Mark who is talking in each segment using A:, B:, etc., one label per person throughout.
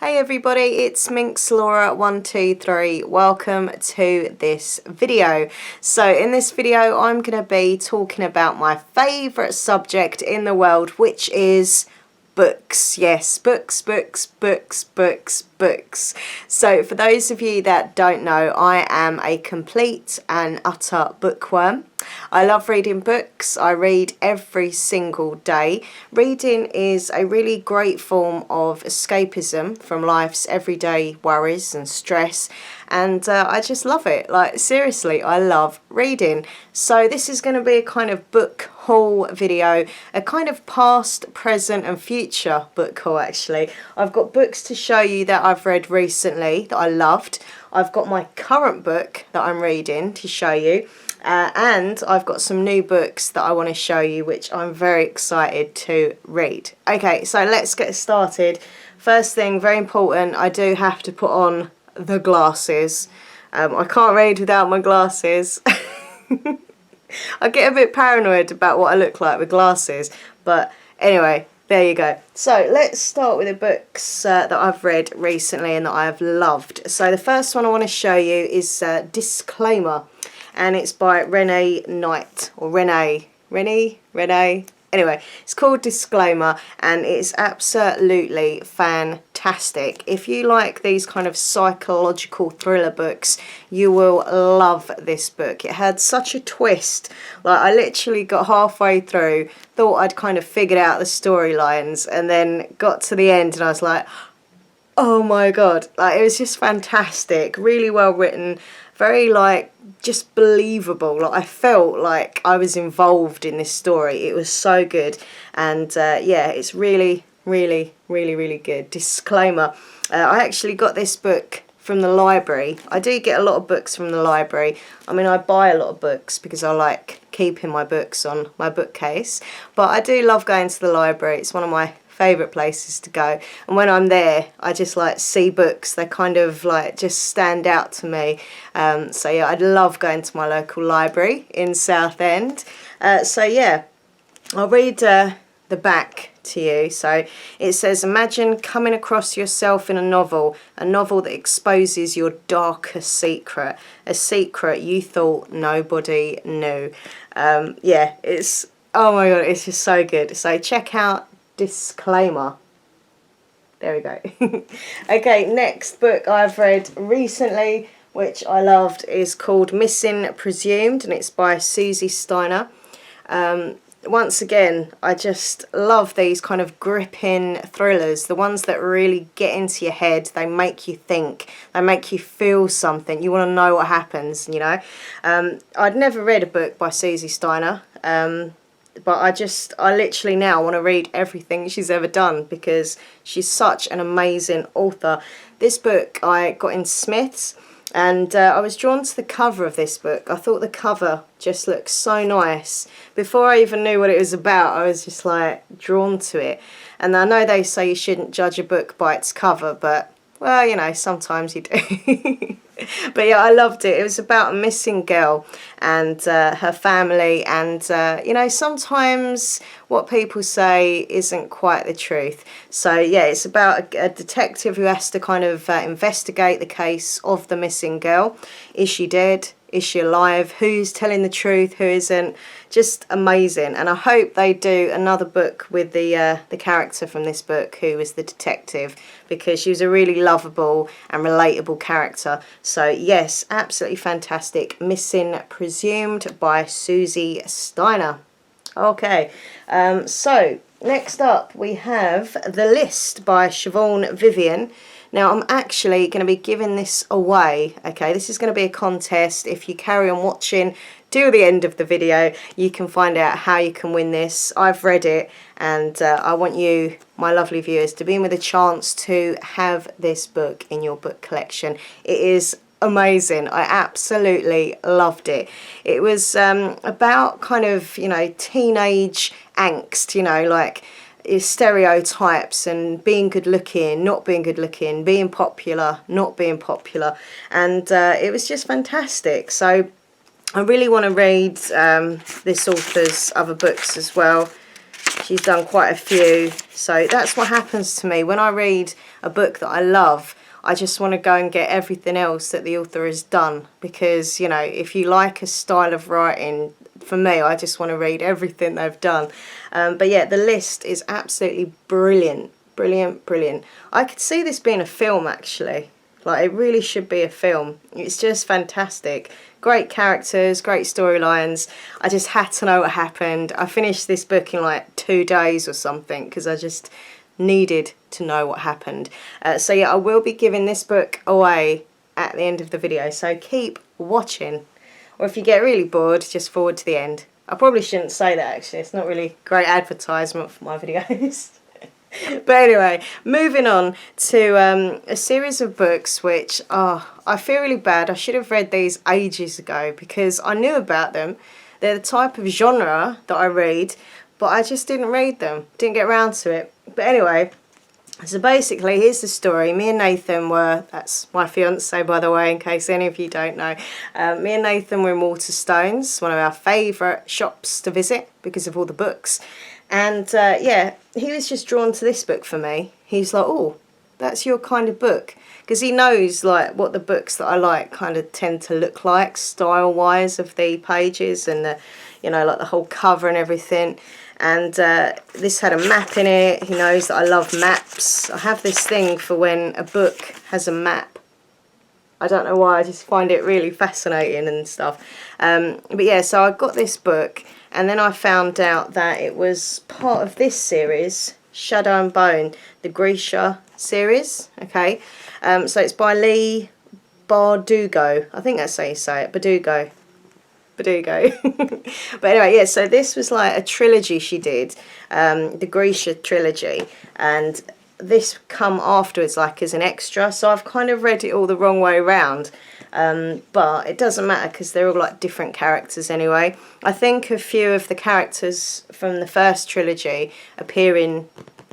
A: Hey everybody, it's MinxLaura123. Welcome to this video. So in this video I'm going to be talking about my favourite subject in the world, which is books. Yes, books. So for those of you that don't know, I am a complete and utter bookworm. I love reading books. I read every single day. Reading is a really great form of escapism from life's everyday worries and stress, and I just love it. Like, seriously, I love reading. So this is going to be a kind of book haul video, a kind of past, present and future book haul actually. I've got books to show you that I've read recently that I loved. I've got my current book that I'm reading to show you. And I've got some new books that I want to show you, which I'm very excited to read. Okay, so let's get started. First thing, very important, I do have to put on the glasses. I can't read without my glasses. I get a bit paranoid about what I look like with glasses, but anyway, there you go. So let's start with the books that I've read recently and that I've loved. So the first one I want to show you is Disclaimer. And it's by Renee Knight, or Renee. Anyway, it's called Disclaimer, and it's absolutely fantastic. If you like these kind of psychological thriller books, you will love this book. It had such a twist. Like, I literally got halfway through, thought I'd kind of figured out the storylines, and then got to the end and I was like, oh my god. Like, it was just fantastic. Really well written. Very, like, just believable. Like, I felt like I was involved in this story. It was so good. And yeah, it's really good. Disclaimer. I actually got this book from the library. I do get a lot of books from the library. I mean, I buy a lot of books because I like keeping my books on my bookcase. But I do love going to the library. It's one of my favourite places to go, and when I'm there I just like see books. They kind of like just stand out to me. So yeah, I'd love going to my local library in Southend. So yeah, I'll read the back to you. So it says, imagine coming across yourself in a novel that exposes your darkest secret, a secret you thought nobody knew. Yeah, it's, oh my god, it's just so good. So check out Disclaimer. There we go. Okay, next book I've read recently, which I loved, is called Missing Presumed, and it's by Susie Steiner. Once again, I just love these kind of gripping thrillers, the ones that really get into your head. They make you think, they make you feel something, you want to know what happens, you know. I'd never read a book by Susie Steiner, but I literally now want to read everything she's ever done because she's such an amazing author. This book I got in Smith's, and I was drawn to the cover of this book. I thought the cover just looked so nice. Before I even knew what it was about, I was just like drawn to it. And I know they say you shouldn't judge a book by its cover, but well, you know, sometimes you do. But yeah, I loved it. It was about a missing girl and her family, and you know, sometimes what people say isn't quite the truth. So yeah, it's about a detective who has to kind of investigate the case of the missing girl. Is she dead? Is she alive? Who's telling the truth? Who isn't? Just amazing. And I hope they do another book with the character from this book who was the detective, because she was a really lovable and relatable character. So yes, absolutely fantastic. Missing Presumed by Susie Steiner. Okay, so next up we have The List by Siobhan Vivian. Now, I'm actually going to be giving this away, okay? This is going to be a contest. If you carry on watching to the end of the video, you can find out how you can win this. I've read it, and I want you, my lovely viewers, to be in with a chance to have this book in your book collection. It is amazing. I absolutely loved it. It was about kind of, you know, teenage angst, you know, like stereotypes and being good looking, not being good looking, being popular, not being popular, and it was just fantastic. So I really want to read this author's other books as well. she's done quite a few. So that's what happens to me when I read a book that I love. I just want to go and get everything else that the author has done, because, you know, if you like a style of writing, for me, I just want to read everything they've done. But yeah, the list is absolutely brilliant. Brilliant, brilliant. I could see this being a film, actually. Like, it really should be a film. It's just fantastic. Great characters, great storylines. I just had to know what happened. I finished this book in like 2 days or something, because I just needed to know what happened. So yeah, I will be giving this book away at the end of the video, so keep watching. Or if you get really bored, just forward to the end. I probably shouldn't say that, actually. It's not really great advertisement for my videos. But anyway, moving on to a series of books which, I feel really bad. I should have read these ages ago because I knew about them. They're the type of genre that I read, but I just didn't read them. Didn't get around to it. But anyway, so basically, here's the story. Me and Nathan were, that's my fiance, by the way, in case any of you don't know. Me and Nathan were in Waterstones, one of our favourite shops to visit because of all the books. And yeah, he was just drawn to this book for me. He's like, oh, that's your kind of book. Because he knows like what the books that I like kind of tend to look like, style-wise, of the pages and the, you know, like the whole cover and everything. And this had a map in it. He knows that I love maps. I have this thing for when a book has a map. I don't know why, I just find it really fascinating and stuff. But yeah, so I got this book, and then I found out that it was part of this series, Shadow and Bone, the Grisha series, okay? So it's by Lee Bardugo. I think that's how you say it, Bardugo. But anyway, yeah, so this was like a trilogy she did, the Grisha trilogy, and this come afterwards like as an extra, so I've kind of read it all the wrong way around, but it doesn't matter because they're all like different characters anyway. I think a few of the characters from the first trilogy appear in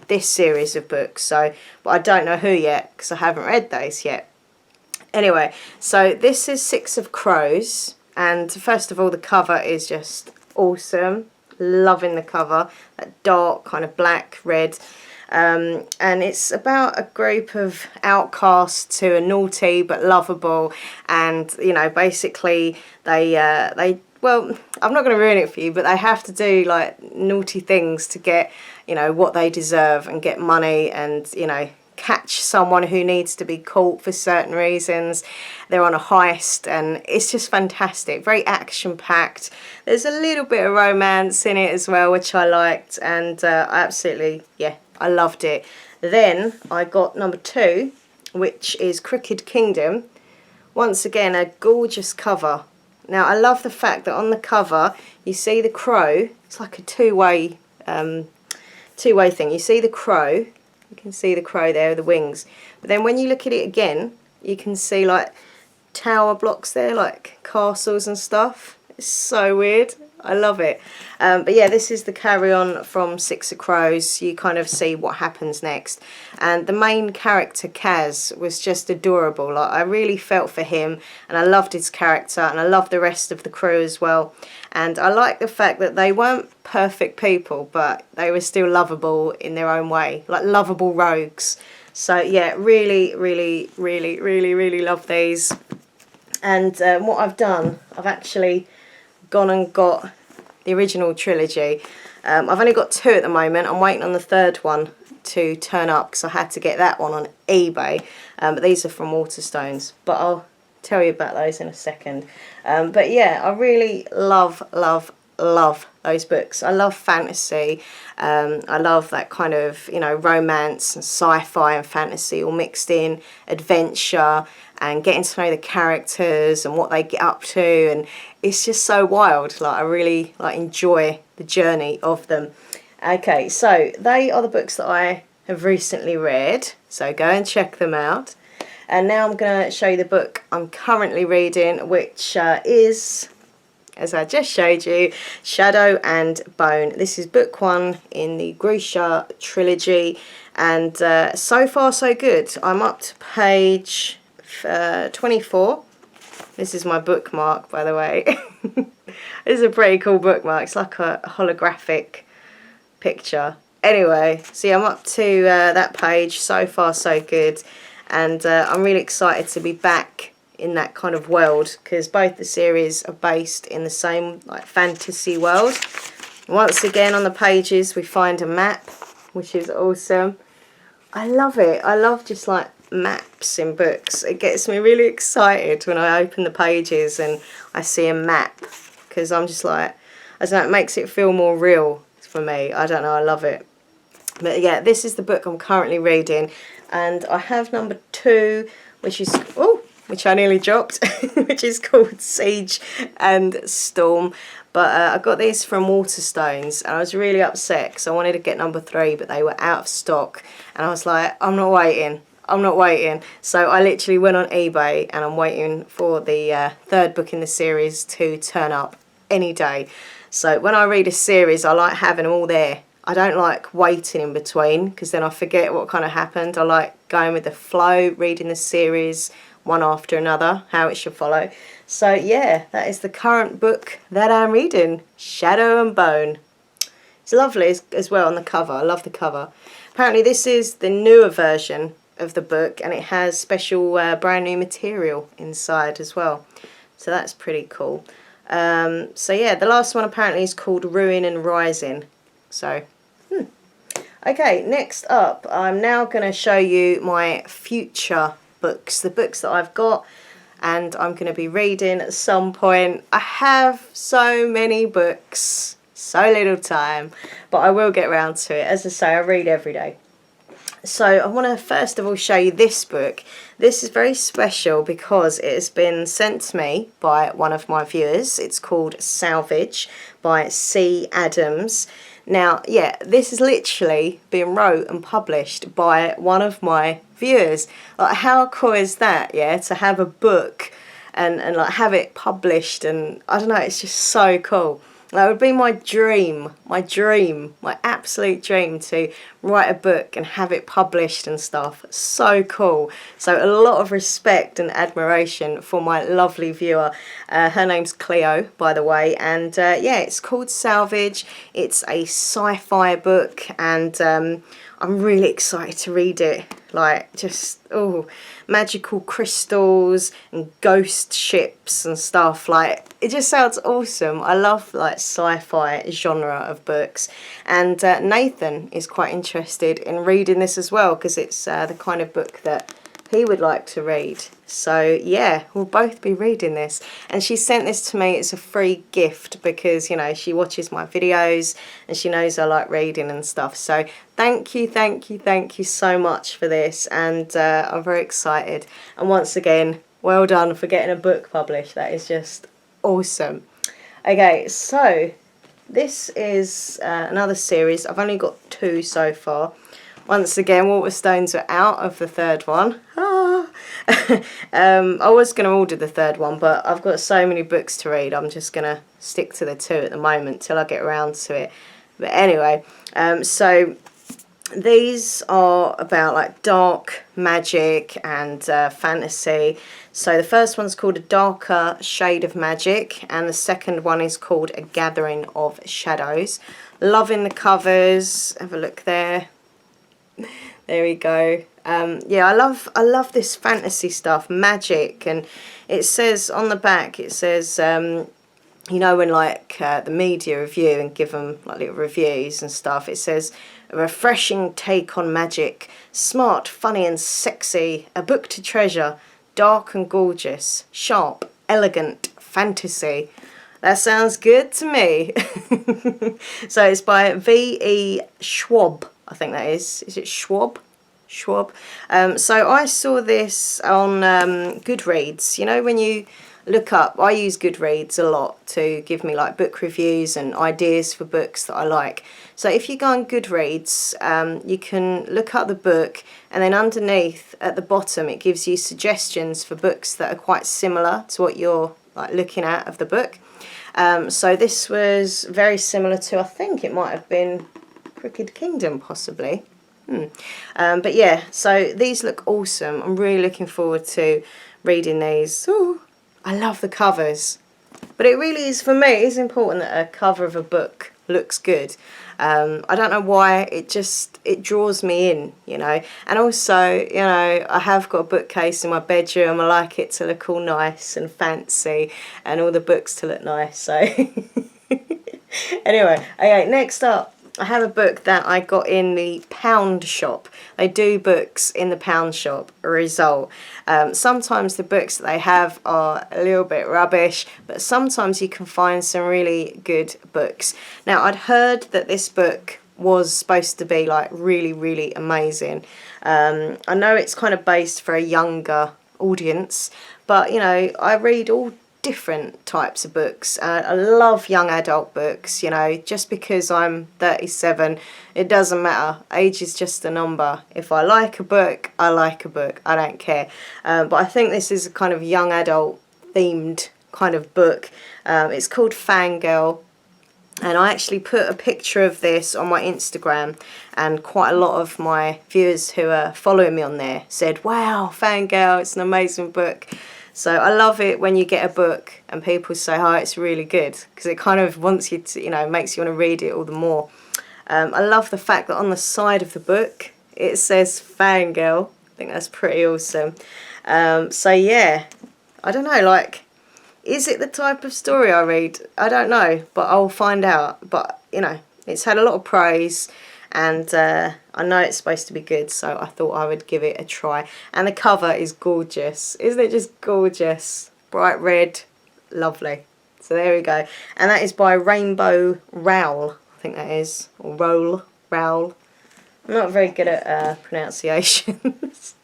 A: this series of books, so, but I don't know who yet because I haven't read those yet. Anyway, so this is Six of Crows, and first of all, the cover is just awesome. Loving the cover, that dark kind of black red. And it's about a group of outcasts who are naughty but lovable, and you know, basically they well, I'm not going to ruin it for you, but they have to do like naughty things to get, you know, what they deserve and get money, and you know, catch someone who needs to be caught for certain reasons. They're on a heist, and it's just fantastic, very action packed. There's a little bit of romance in it as well, which I liked, and I absolutely, yeah, I loved it. Then I got number 2, which is Crooked Kingdom. Once again, a gorgeous cover. Now I love the fact that on the cover you see the crow. It's like a two-way thing. You see the crow. You can see the crow there with the wings. But then when you look at it again, you can see like tower blocks there, like castles and stuff. It's so weird. I love it. But yeah, this is the carry-on from Six of Crows. You kind of see what happens next. And the main character, Kaz, was just adorable. Like, I really felt for him, and I loved his character, and I loved the rest of the crew as well. And I like the fact that they weren't perfect people, but they were still lovable in their own way. Like, lovable rogues. So yeah, really, really, really, really, really love these. And what I've done, I've actually gone and got the original trilogy. I've only got 2 at the moment. I'm waiting on the 3rd one to turn up because I had to get that one on eBay. But these are from Waterstones. But I'll tell you about those in a second. But yeah, I really love those books. I love fantasy. I love that kind of, you know, romance and sci-fi and fantasy all mixed in, adventure, and getting to know the characters and what they get up to, and it's just so wild. Like, I really enjoy the journey of them. Okay, so they are the books that I have recently read, so go and check them out. And now I'm going to show you the book I'm currently reading, which is, as I just showed you, Shadow and Bone. This is book 1 in the Grisha trilogy, and so far so good. I'm up to page 24. This is my bookmark, by the way. This is a pretty cool bookmark. It's like a holographic picture. Anyway, see, I'm up to that page. So far so good, and I'm really excited to be back in that kind of world, because both the series are based in the same like fantasy world. Once again on the pages we find a map, which is awesome. I love it. I love just like maps in books. It gets me really excited when I open the pages and I see a map, because I'm just like, I don't know, it makes it feel more real for me. I don't know, I love it. But yeah, this is the book I'm currently reading, and I have number 2, which is, oh, which I nearly dropped, which is called Siege and Storm. But I got these from Waterstones, and I was really upset because I wanted to get number 3, but they were out of stock, and I was like, I'm not waiting. I'm not waiting. So I literally went on eBay, and I'm waiting for the 3rd book in the series to turn up any day. So when I read a series, I like having them all there. I don't like waiting in between, because then I forget what kind of happened. I like going with the flow, reading the series one after another, how it should follow. So yeah, that is the current book that I'm reading, Shadow and Bone. It's lovely as well on the cover. I love the cover. Apparently this is the newer version of the book, and it has special brand new material inside as well. So that's pretty cool. So yeah, the last one apparently is called Ruin and Rising. So, okay, next up, I'm now going to show you my future books, the books that I've got and I'm going to be reading at some point. I have so many books, so little time, but I will get around to it. As I say, I read every day. So I want to first of all show you this book. This is very special because it has been sent to me by one of my viewers. It's called Salvage by C. Adams. Now, yeah, this has literally been wrote and published by one of my viewers. Like, how cool is that, yeah, to have a book and like have it published, and I don't know, it's just so cool. That would be my dream, my absolute dream, to write a book and have it published and stuff. So cool. So a lot of respect and admiration for my lovely viewer. Her name's Cleo, by the way, and yeah, it's called Salvage. It's a sci-fi book, and I'm really excited to read it. Like, just, oh, magical crystals and ghost ships and stuff. Like, it just sounds awesome. I love like sci-fi genre of books, and Nathan is quite interested in reading this as well, because it's the kind of book that he would like to read. So yeah, we'll both be reading this, and she sent this to me as a free gift because, you know, she watches my videos and she knows I like reading and stuff. So thank you so much for this, and I'm very excited, and once again, well done for getting a book published. That is just awesome. Okay, so this is another series. I've only got 2 so far. Once again, Waterstones are out of the 3rd one. I was going to order the 3rd one, but I've got so many books to read. I'm just going to stick to the 2 at the moment till I get around to it. But anyway, so these are about like dark magic and fantasy. So the first one's called A Darker Shade of Magic, and the second one is called A Gathering of Shadows. Loving the covers. Have a look there. There we go. Yeah, I love this fantasy stuff, magic, and it says on the back, it says, you know, when like the media review and give them like little reviews and stuff, it says, a refreshing take on magic, smart, funny and sexy, a book to treasure, dark and gorgeous, sharp, elegant, fantasy. That sounds good to me. So it's by V.E. Schwab, I think that is. Is it Schwab? Schwab. So I saw this on Goodreads. You know, when you look up, I use Goodreads a lot to give me like book reviews and ideas for books that I like. So if you go on Goodreads, you can look up the book, and then underneath at the bottom it gives you suggestions for books that are quite similar to what you're like looking at of the book. So this was very similar to, I think it might have been Crooked Kingdom, possibly. But yeah, so these look awesome. I'm really looking forward to reading these. Ooh, I love the covers. But it really is, for me, it's important that a cover of a book looks good. I don't know why, it draws me in, you know. And also, you know, I have got a bookcase in my bedroom. I like it to look all nice and fancy and all the books to look nice. So anyway, okay, next up, I have a book that I got in the pound shop. They do books in the pound shop, a result. Sometimes the books that they have are a little bit rubbish, but sometimes you can find some really good books. Now, I'd heard that this book was supposed to be like really, really amazing. I know it's kind of based for a younger audience, but you know, I read all different types of books. I love young adult books, you know. Just because I'm 37, it doesn't matter. Age is just a number. If I like a book, I like a book. I don't care. But I think this is a kind of young adult themed kind of book. It's called Fangirl. And I actually put a picture of this on my Instagram, and quite a lot of my viewers who are following me on there said, wow, Fangirl, it's an amazing book. So I love it when you get a book and people say, oh, it's really good, because it kind of wants you to, you know, makes you want to read it all the more. I love the fact that on the side of the book it says Fangirl. I think that's pretty awesome. So yeah, I don't know, like, is it the type of story I read? I don't know, but I'll find out. But, you know, it's had a lot of praise, and I know it's supposed to be good, so I thought I would give it a try. And the cover is gorgeous. Isn't it just gorgeous? Bright red. Lovely. So there we go. And that is by Rainbow Rowell, I think that is. Or Rowell. I'm not very good at pronunciations.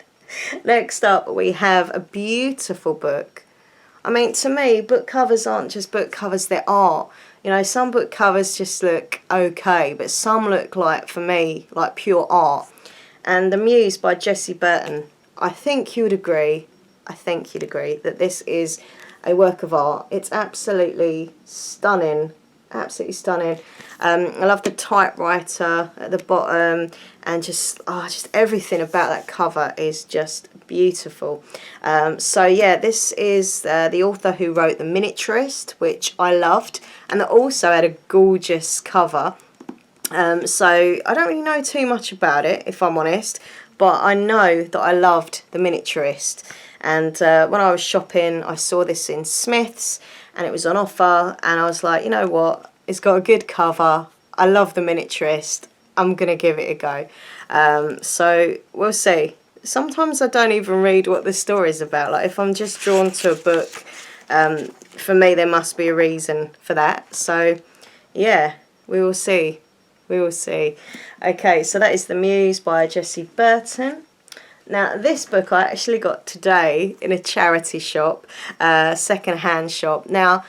A: Next up, we have a beautiful book. I mean, to me, book covers aren't just book covers, they're art. You know, some book covers just look okay, but some look like, for me, like pure art. And The Muse by Jessie Burton. I think you'd agree that this is a work of art. It's absolutely stunning. Absolutely stunning. I love the typewriter at the bottom, and just everything about that cover is just beautiful. So yeah, this is the author who wrote The Miniaturist, which I loved, and that also had a gorgeous cover. So I don't really know too much about it, if I'm honest, but I know that I loved The Miniaturist. And when I was shopping, I saw this in Smith's, and it was on offer, and I was like, you know what, it's got a good cover, I love The Miniaturist, I'm going to give it a go. So we'll see. Sometimes I don't even read what the story's about. Like, if I'm just drawn to a book, for me there must be a reason for that. So yeah, we will see. We will see. Okay, so that is The Muse by Jessie Burton. Now, this book I actually got today in a charity shop, second-hand shop. Now,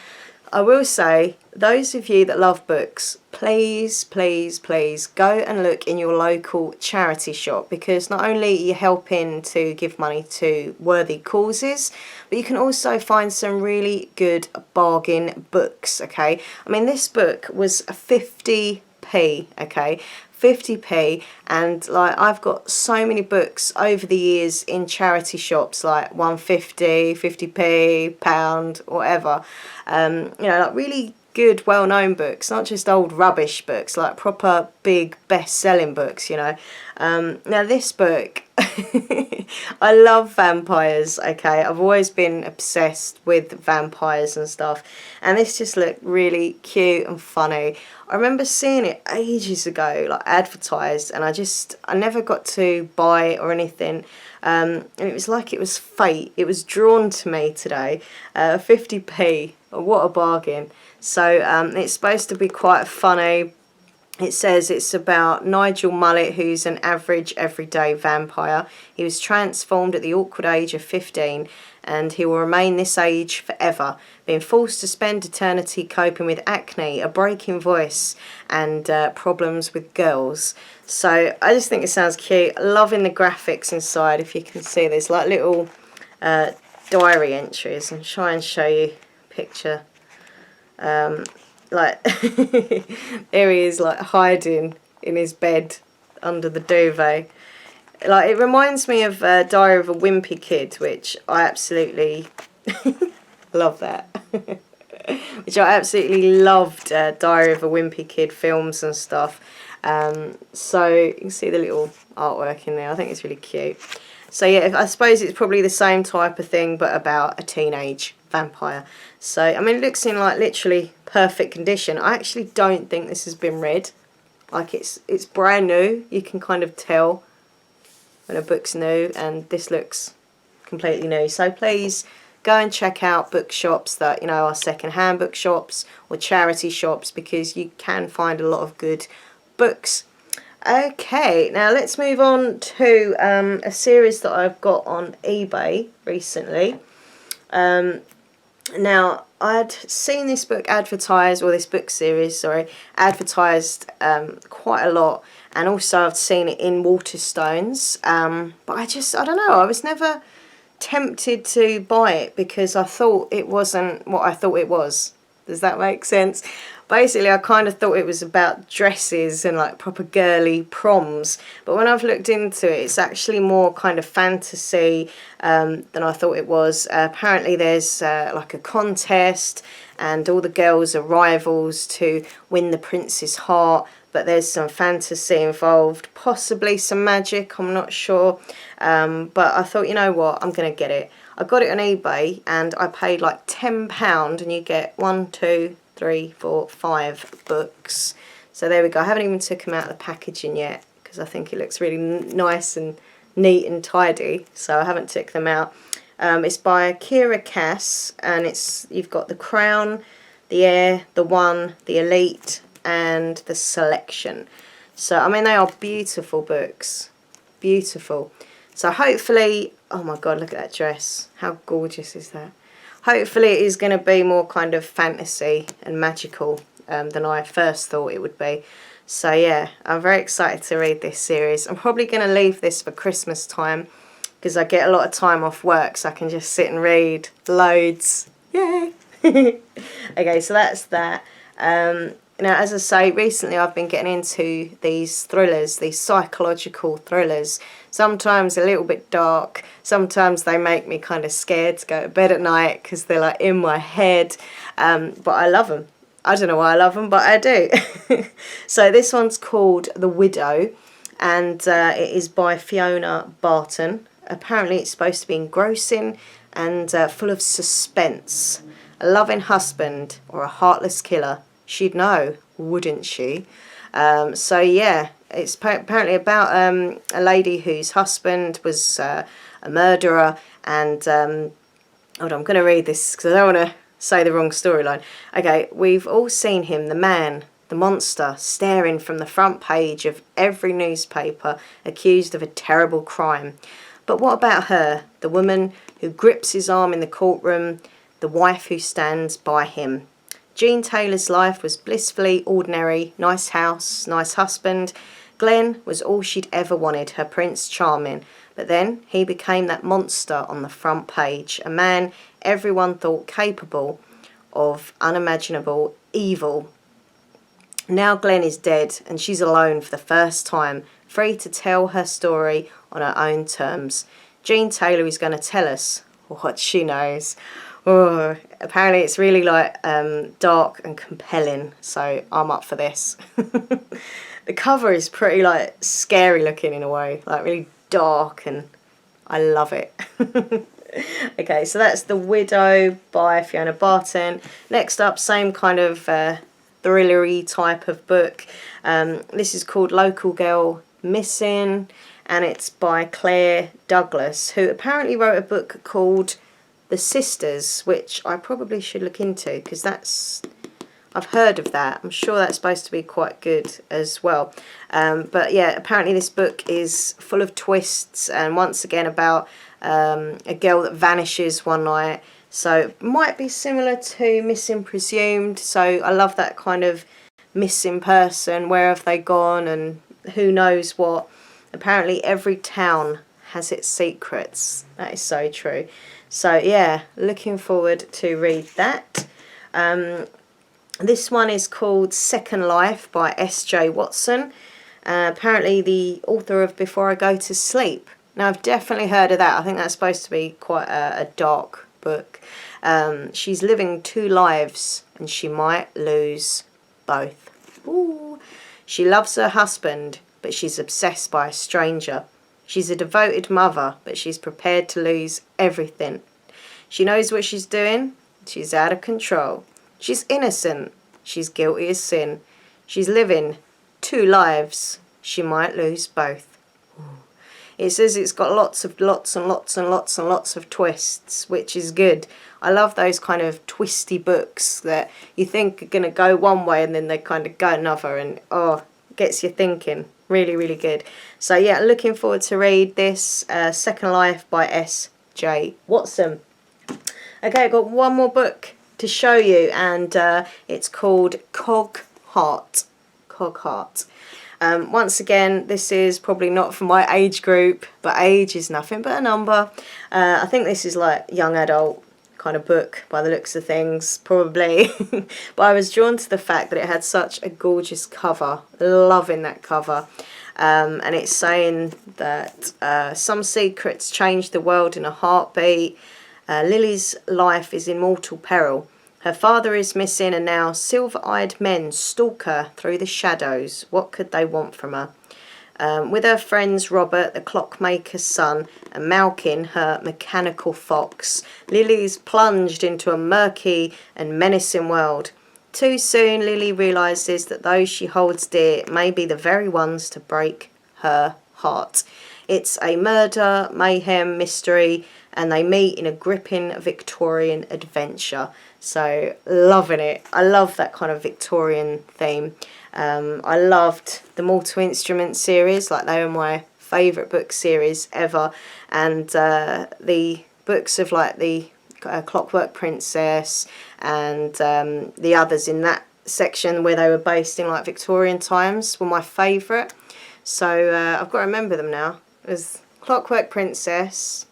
A: I will say, those of you that love books, please, please, please go and look in your local charity shop, because not only are you helping to give money to worthy causes, but you can also find some really good bargain books, okay? I mean, this book was 50p, okay? 50p, and like, I've got so many books over the years in charity shops, like 150, 50p, £1, whatever. You know, like really good, well-known books, not just old rubbish books, like proper big best-selling books, you know. Now this book, I love vampires, okay. I've always been obsessed with vampires and stuff, and this just looked really cute and funny. I remember seeing it ages ago, like advertised, and I never got to buy it or anything. And it was like it was fate. It was drawn to me today. 50p, what a bargain. So it's supposed to be quite funny. It says it's about Nigel Mullet, who's an average, everyday vampire. He was transformed at the awkward age of 15, and he will remain this age forever, being forced to spend eternity coping with acne, a breaking voice, and problems with girls. So I just think it sounds cute. Loving the graphics inside. If you can see, there's like little diary entries. I'll try and show you a picture. Like there he is, like hiding in his bed under the duvet. Like, it reminds me of Diary of a Wimpy Kid, which I absolutely love that. which I absolutely loved, Diary of a Wimpy Kid films and stuff. So you can see the little artwork in there. I think it's really cute. So yeah, I suppose it's probably the same type of thing, but about a teenage vampire. So, I mean, it looks in like literally perfect condition. I actually don't think this has been read. Like it's brand new. You can kind of tell when a book's new, and this looks completely new. So please go and check out bookshops that, you know, are second-hand bookshops or charity shops, because you can find a lot of good books. Okay, now let's move on to a series that I've got on eBay recently. Now, I'd seen this book advertised, or this book series, sorry, advertised quite a lot, and also I've seen it in Waterstones, but I don't know, I was never tempted to buy it because I thought it wasn't what I thought it was. Does that make sense? Basically, I kind of thought it was about dresses and like proper girly proms, but when I've looked into it, it's actually more kind of fantasy than I thought it was. Apparently there's like a contest, and all the girls are rivals to win the prince's heart, but there's some fantasy involved, possibly some magic, I'm not sure, but I thought, you know what, I'm going to get it. I got it on eBay and I paid like £10, and you get 1, 2, 3, 4, 5 books. So there we go. I haven't even took them out of the packaging yet because I think it looks really nice and neat and tidy, so I haven't took them out. It's by Kira Cass, and you've got The Crown, The Heir, The One, The Elite, and The Selection. So I mean, they are beautiful books, beautiful. So hopefully, oh my god, look at that dress, how gorgeous is that? Hopefully it is going to be more kind of fantasy and magical than I first thought it would be. So yeah, I'm very excited to read this series. I'm probably going to leave this for Christmas time because I get a lot of time off work, so I can just sit and read loads. Yay! Okay, so that's that. Now, as I say, recently I've been getting into these thrillers, these psychological thrillers. Sometimes a little bit dark, sometimes they make me kind of scared to go to bed at night because they're like in my head, but I love them. I don't know why I love them, but I do. So this one's called The Widow, and it is by Fiona Barton. Apparently it's supposed to be engrossing and full of suspense. A loving husband or a heartless killer? She'd know, wouldn't she? So yeah, it's apparently about a lady whose husband was a murderer, and hold on, I'm going to read this because I don't want to say the wrong storyline. Okay, we've all seen him, the man, the monster, staring from the front page of every newspaper, accused of a terrible crime. But what about her, the woman who grips his arm in the courtroom, the wife who stands by him? Jean Taylor's life was blissfully ordinary, nice house, nice husband. Glenn was all she'd ever wanted, her Prince Charming. But then he became that monster on the front page, a man everyone thought capable of unimaginable evil. Now Glenn is dead, and she's alone for the first time, free to tell her story on her own terms. Jean Taylor is going to tell us what she knows. Oh, apparently it's really like dark and compelling, so I'm up for this. The cover is pretty like scary looking in a way, like really dark, and I love it. Okay, so that's The Widow by Fiona Barton. Next up, same kind of thrillery type of book. This is called Local Girl Missing, and it's by Claire Douglas, who apparently wrote a book called The Sisters, which I probably should look into because I've heard of that. I'm sure that's supposed to be quite good as well. But yeah, apparently this book is full of twists, and once again about a girl that vanishes one night. So it might be similar to Missing Presumed. So I love that kind of missing person, where have they gone and who knows what. Apparently every town has its secrets. That is so true. So yeah, looking forward to read that. This one is called Second Life by S.J. Watson. Apparently the author of Before I Go to Sleep. Now I've definitely heard of that. I think that's supposed to be quite a dark book. She's living two lives and she might lose both. Ooh. She loves her husband, but she's obsessed by a stranger. She's a devoted mother, but she's prepared to lose everything. She knows what she's doing. She's out of control. She's innocent. She's guilty as sin. She's living two lives. She might lose both. It says it's got lots and lots of twists, which is good. I love those kind of twisty books that you think are going to go one way and then they kind of go another, and gets you thinking. Really, really good. So yeah, looking forward to read this Second Life by S.J. Watson. Okay, I've got one more book to show you, and it's called Cogheart. Cogheart. Once again, this is probably not for my age group, but age is nothing but a number. I think this is like young adult kind of book by the looks of things, probably. But I was drawn to the fact that it had such a gorgeous cover. Loving that cover. And it's saying that some secrets change the world in a heartbeat. Lily's life is in mortal peril. Her father is missing, and now silver-eyed men stalk her through the shadows. What could they want from her? With her friends Robert, the clockmaker's son, and Malkin, her mechanical fox, Lily's plunged into a murky and menacing world. Too soon, Lily realises that those she holds dear may be the very ones to break her heart. It's a murder, mayhem, mystery, and they meet in a gripping Victorian adventure. So, loving it. I love that kind of Victorian theme. I loved the Mortal Instruments series, like they were my favourite book series ever. And the books of like the Clockwork Princess and the others in that section where they were based in like Victorian times were my favourite. So I've got to remember them now. It was Clockwork Princess,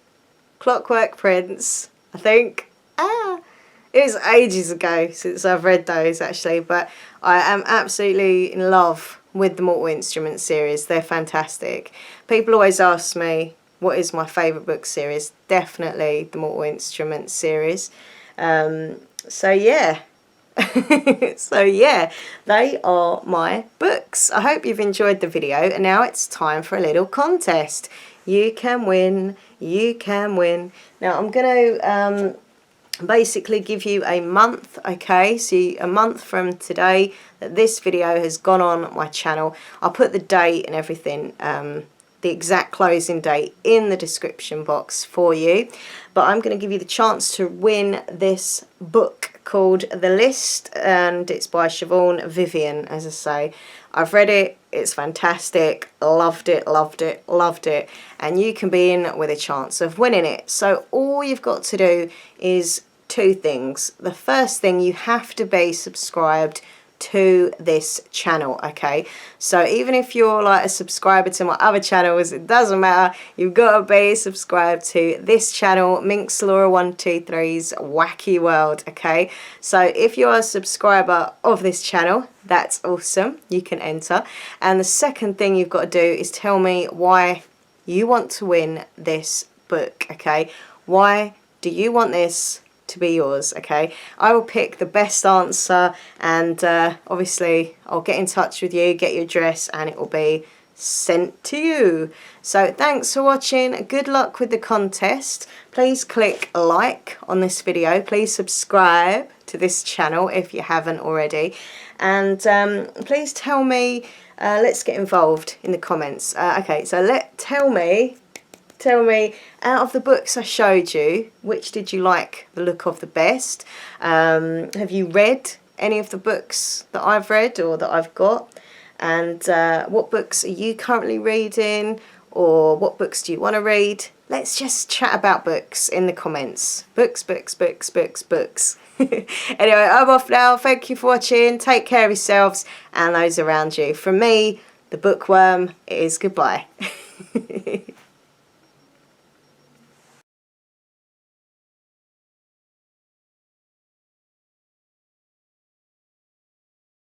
A: Clockwork Prince, I think. It was ages ago since I've read those actually, but I am absolutely in love with the Mortal Instruments series. They're fantastic. People always ask me what is my favourite book series. Definitely the Mortal Instruments series. So yeah. So yeah, they are my books. I hope you've enjoyed the video, and now it's time for a little contest. You can win, you can win. Now I'm going to basically give you a month, okay, so a month from today that this video has gone on my channel. I'll put the date and everything, the exact closing date in the description box for you, but I'm going to give you the chance to win this book called The List, and it's by Siobhan Vivian. As I say, I've read it, it's fantastic, loved it, loved it, loved it, and you can be in with a chance of winning it. So all you've got to do is two things. The first thing, you have to be subscribed to this channel, okay? So even if you're like a subscriber to my other channels, it doesn't matter. You've got to be subscribed to this channel, Minx Laura 123's Wacky World, okay? So if you're a subscriber of this channel, that's awesome. You can enter. And the second thing you've got to do is tell me why you want to win this book, okay? Why do you want this to be yours, okay? I will pick the best answer, and obviously I'll get in touch with you, get your address, and it will be sent to you. So thanks for watching. Good luck with the contest. Please click like on this video. Please subscribe to this channel if you haven't already, and please tell me, let's get involved in the comments. Okay, so tell me, out of the books I showed you, which did you like the look of the best? Have you read any of the books that I've read or that I've got? And what books are you currently reading, or what books do you want to read? Let's just chat about books in the comments. Books, books, books, books, books. Anyway, I'm off now. Thank you for watching. Take care of yourselves and those around you. From me, the bookworm, it is goodbye.